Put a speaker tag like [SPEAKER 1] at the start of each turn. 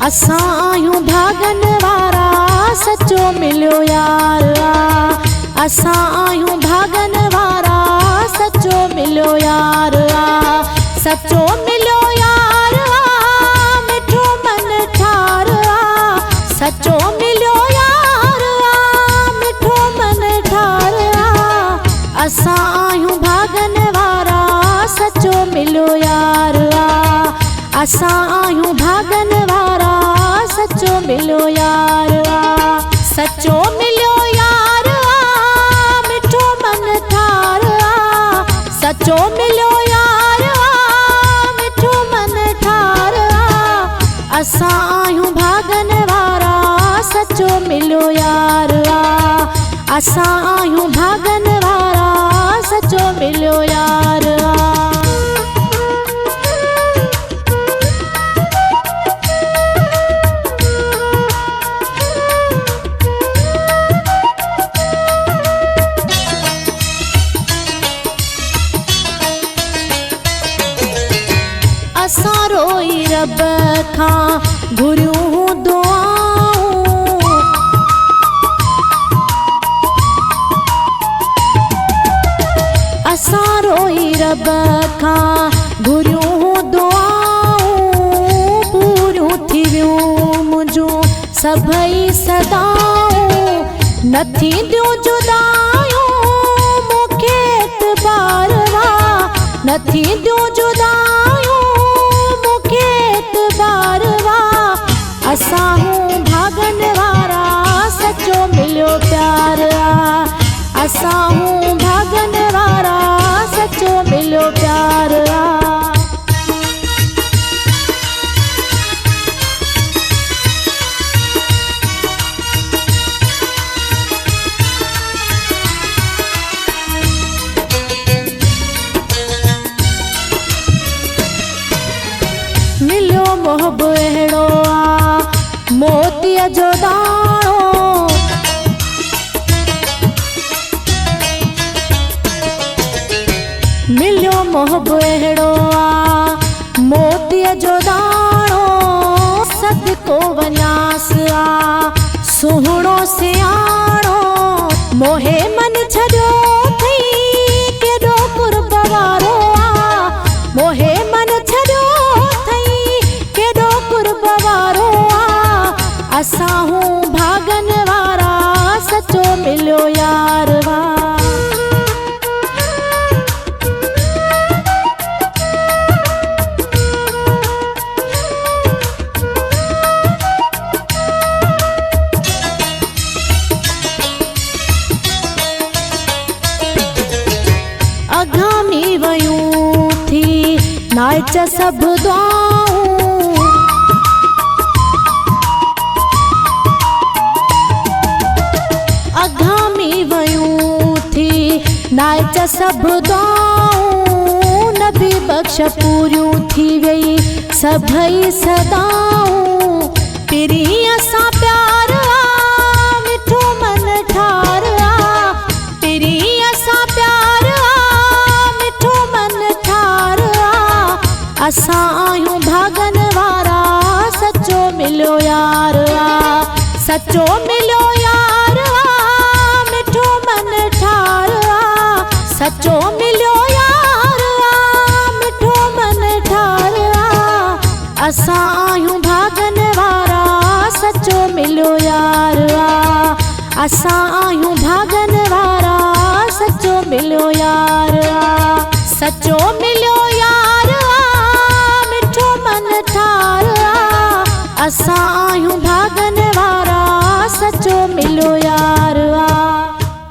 [SPEAKER 1] असां आहियूं भागन वारा सचो मिलियो यार असां आहियूं भागन वारा सचो मिलियो यार सचो मिलियो यार मिठो मन ठार सचो मिलियो यार मिठो मन ठार असां आहियूं भागन वारा सचो मिलियो यार असां आहियूं भागन वारा सचो मिलियो यार सचो मिलियो यार मिठो मन ठार सचो मिलियो यार मिठो मन ठार असां आहियूं भागन वारा सचो मिलियो यार असां आहियूं भागन वारा सचो मिलियो यार असां रोई रब खां घुरियूं दुआऊं असां रोई रब खां घुरियूं दुआऊं पूरियूं थी वियूं मुंहिंजूं सभई सदाऊं न थींदियूं जुदायूं मूंखे एतबार न थींदियूं जुदायूं असां हूं भागन वारा सचो मिलियो प्यार असां हूं भागन वारा सचो मिलियो प्यार मिलियो मोहब अहिड़ो मोतीअ जो दाणो मिलियो मोहब अहिड़ो मोतीअ जो दाणो सदको वञास सुहिणो सियाणो मोहे मन छॾियो थई केॾो कुर्ब वारो मोहे मन छॾियो थई केॾो कुर्ब वारो असां हूं भागन वारा सचो मिलियो यार अघामी वयूं थी नाच सभु दुआऊं अघामी वयूं थी नाच सभु दुआऊं नबी बख्श पूरियूं थी वई सभई सदाऊं पिरी असां प्यार मिठो मन ठार पिरी असां प्यार मिठो मन ठार असां आहियूं भागन वारा सचो मिलियो यार सचो मिलियो यार मिठो मन ठार सचो मिलियो यार मिठो मन ठार असां आहियूं भागन वारा सचो मिलियो यार असां आहियूं भागन वारा सचो मिलियो यार सचो मिलियो यार मिठो मन ठार असां आहियूं